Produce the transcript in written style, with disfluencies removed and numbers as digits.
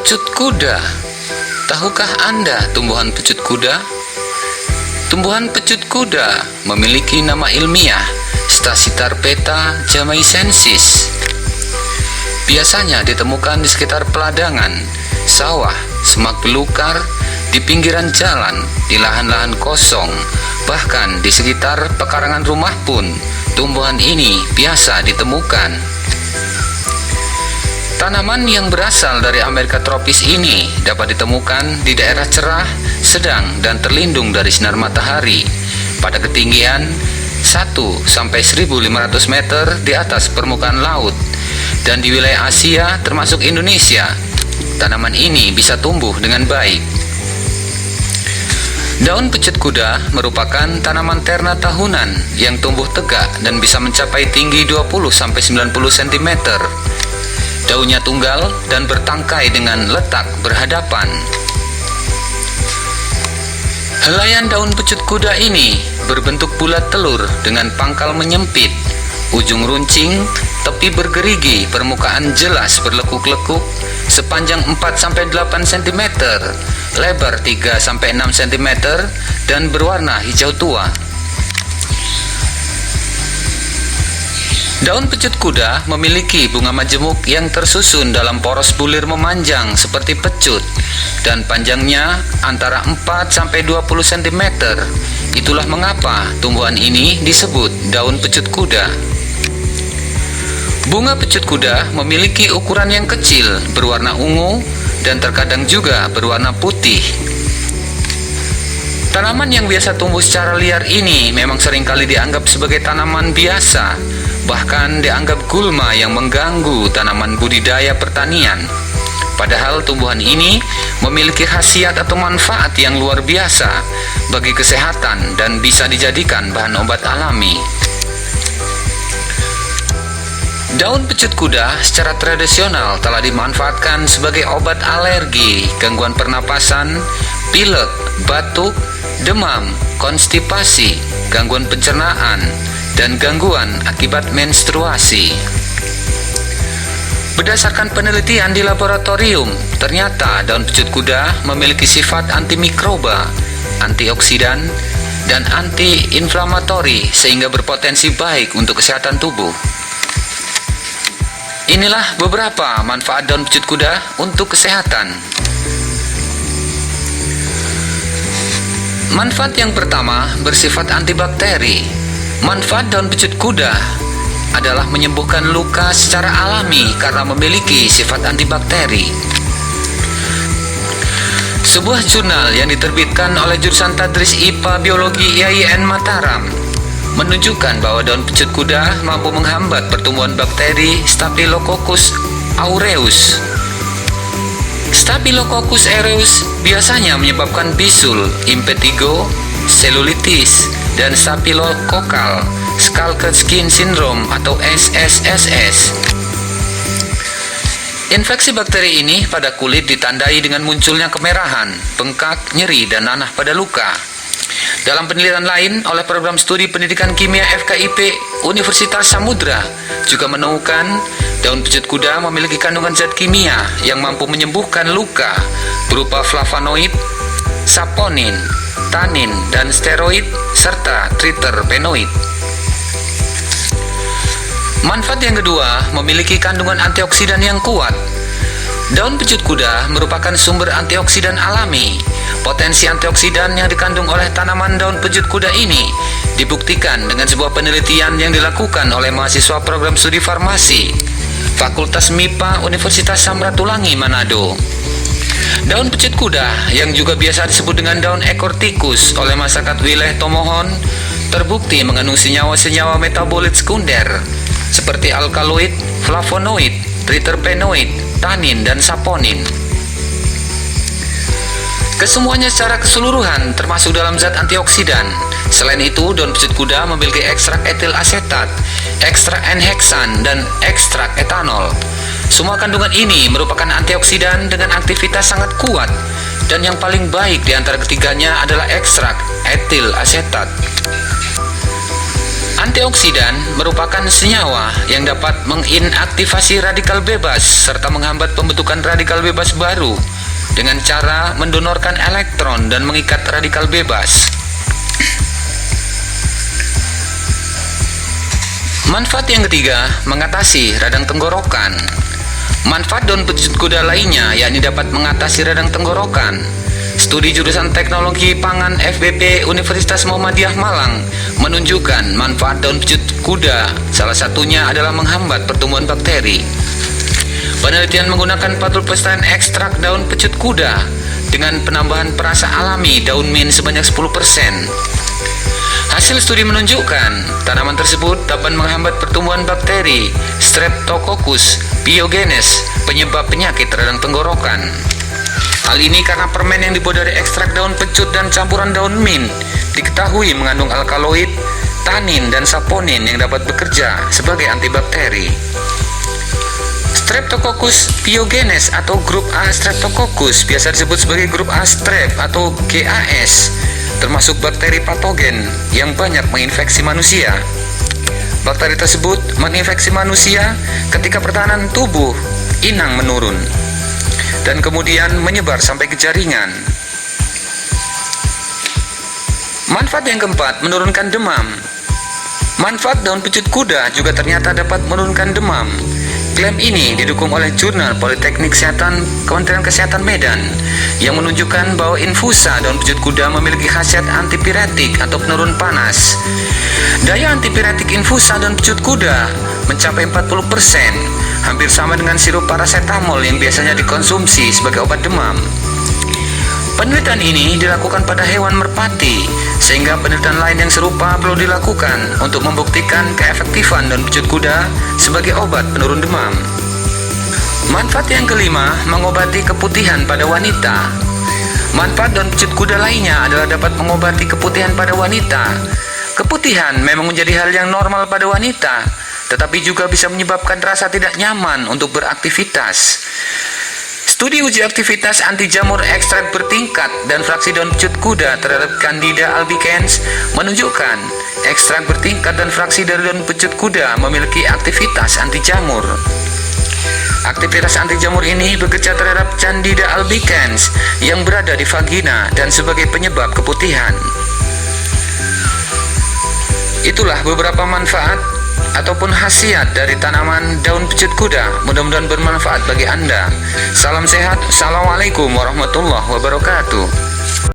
Pecut kuda. Tahukah Anda tumbuhan pecut kuda? Tumbuhan pecut kuda memiliki nama ilmiah Stachytarpeta jamaicensis. Biasanya ditemukan di sekitar peladangan, sawah, semak belukar, di pinggiran jalan, di lahan-lahan kosong, bahkan di sekitar pekarangan rumah pun tumbuhan ini biasa ditemukan. Tanaman yang berasal dari Amerika tropis ini dapat ditemukan di daerah cerah, sedang, dan terlindung dari sinar matahari pada ketinggian 1-1500 meter di atas permukaan laut, dan di wilayah Asia termasuk Indonesia. Tanaman ini bisa tumbuh dengan baik. Daun pecut kuda merupakan tanaman terna tahunan yang tumbuh tegak dan bisa mencapai tinggi 20-90 cm. Daunnya tunggal dan bertangkai dengan letak berhadapan. Helaian daun pecut kuda ini berbentuk bulat telur dengan pangkal menyempit, ujung runcing, tepi bergerigi, permukaan jelas berlekuk-lekuk, sepanjang 4-8 cm, lebar 3-6 cm, dan berwarna hijau tua. Daun pecut kuda memiliki bunga majemuk yang tersusun dalam poros bulir memanjang seperti pecut dan panjangnya antara 4-20 cm. Itulah mengapa tumbuhan ini disebut daun pecut kuda. Bunga pecut kuda memiliki ukuran yang kecil, berwarna ungu dan terkadang juga berwarna putih. Tanaman yang biasa tumbuh secara liar ini memang seringkali dianggap sebagai tanaman biasa, bahkan dianggap gulma yang mengganggu tanaman budidaya pertanian. Padahal tumbuhan ini memiliki khasiat atau manfaat yang luar biasa bagi kesehatan dan bisa dijadikan bahan obat alami. Daun pecut kuda secara tradisional telah dimanfaatkan sebagai obat alergi, gangguan pernapasan, pilek, batuk, demam, konstipasi, gangguan pencernaan, dan gangguan akibat menstruasi. Berdasarkan penelitian di laboratorium, ternyata daun pecut kuda memiliki sifat antimikroba, antioksidan, dan anti-inflamatori sehingga berpotensi baik untuk kesehatan tubuh. Inilah beberapa manfaat daun pecut kuda untuk kesehatan. Manfaat yang pertama bersifat antibakteri. Manfaat daun pecut kuda adalah menyembuhkan luka secara alami karena memiliki sifat antibakteri. Sebuah jurnal yang diterbitkan oleh jurusan Tadris IPA Biologi IAIN Mataram menunjukkan bahwa daun pecut kuda mampu menghambat pertumbuhan bakteri Staphylococcus aureus. Staphylococcus aureus biasanya menyebabkan bisul, impetigo, selulitis, dan staphylococcal scaled skin syndrome atau SSSS. Infeksi bakteri ini pada kulit ditandai dengan munculnya kemerahan, bengkak, nyeri, dan nanah pada luka. Dalam penelitian lain oleh program studi pendidikan kimia FKIP Universitas Samudra juga menemukan daun pecut kuda memiliki kandungan zat kimia yang mampu menyembuhkan luka berupa flavonoid, saponin, tanin, dan steroid, serta triterpenoid. Manfaat yang kedua, memiliki kandungan antioksidan yang kuat. Daun pecut kuda merupakan sumber antioksidan alami. Potensi antioksidan yang dikandung oleh tanaman daun pecut kuda ini dibuktikan dengan sebuah penelitian yang dilakukan oleh mahasiswa program studi farmasi Fakultas MIPA Universitas Samratulangi, Manado. Daun pecut kuda yang juga biasa disebut dengan daun ekor tikus oleh masyarakat wilayah Tomohon terbukti mengandung senyawa-senyawa metabolit sekunder seperti alkaloid, flavonoid, triterpenoid, tanin, dan saponin. Kesemuanya secara keseluruhan termasuk dalam zat antioksidan. Selain itu, daun pecut kuda memiliki ekstrak etil asetat, ekstrak N-heksan, dan ekstrak etanol. Semua kandungan ini merupakan antioksidan dengan aktivitas sangat kuat, dan yang paling baik di antara ketiganya adalah ekstrak etil asetat. Antioksidan merupakan senyawa yang dapat menginaktivasi radikal bebas serta menghambat pembentukan radikal bebas baru dengan cara mendonorkan elektron dan mengikat radikal bebas. Manfaat yang ketiga, mengatasi radang tenggorokan. Manfaat daun pecut kuda lainnya yakni dapat mengatasi radang tenggorokan. Studi jurusan Teknologi Pangan FBP Universitas Muhammadiyah Malang menunjukkan manfaat daun pecut kuda, salah satunya adalah menghambat pertumbuhan bakteri. Penelitian menggunakan 40% ekstrak daun pecut kuda dengan penambahan perasa alami daun mint sebanyak 10%. Hasil studi menunjukkan tanaman tersebut dapat menghambat pertumbuhan bakteri Streptococcus pyogenes, penyebab penyakit radang tenggorokan. Hal ini karena permen yang dibuat dari ekstrak daun pecut dan campuran daun mint diketahui mengandung alkaloid, tanin, dan saponin yang dapat bekerja sebagai antibakteri. Streptococcus pyogenes atau grup A Streptococcus biasa disebut sebagai grup A strep atau GAS, termasuk bakteri patogen yang banyak menginfeksi manusia. Bakteri tersebut menginfeksi manusia ketika pertahanan tubuh inang menurun dan kemudian menyebar sampai ke jaringan. Manfaat yang keempat, menurunkan demam. Manfaat daun pecut kuda juga ternyata dapat menurunkan demam. Klaim ini didukung oleh Jurnal Politeknik Kesehatan Kementerian Kesehatan Medan yang menunjukkan bahwa infusa daun pecut kuda memiliki khasiat antipiretik atau penurun panas. Daya antipiretik infusa daun pecut kuda mencapai 40%, hampir sama dengan sirup paracetamol yang biasanya dikonsumsi sebagai obat demam. Penelitian ini dilakukan pada hewan merpati, sehingga penelitian lain yang serupa perlu dilakukan untuk membuktikan keefektifan daun pecut kuda sebagai obat penurun demam. Manfaat yang kelima, mengobati keputihan pada wanita. Manfaat daun pecut kuda lainnya adalah dapat mengobati keputihan pada wanita. Keputihan memang menjadi hal yang normal pada wanita, tetapi juga bisa menyebabkan rasa tidak nyaman untuk beraktivitas. Studi uji aktivitas anti jamur ekstrak bertingkat dan fraksi daun pecut kuda terhadap Candida albicans menunjukkan ekstrak bertingkat dan fraksi dari daun pecut kuda memiliki aktivitas anti jamur. Aktivitas anti jamur ini bekerja terhadap Candida albicans yang berada di vagina dan sebagai penyebab keputihan. Itulah beberapa manfaat ataupun khasiat dari tanaman daun pecut kuda. Mudah-mudahan bermanfaat bagi Anda. Salam sehat. Assalamualaikum warahmatullahi wabarakatuh.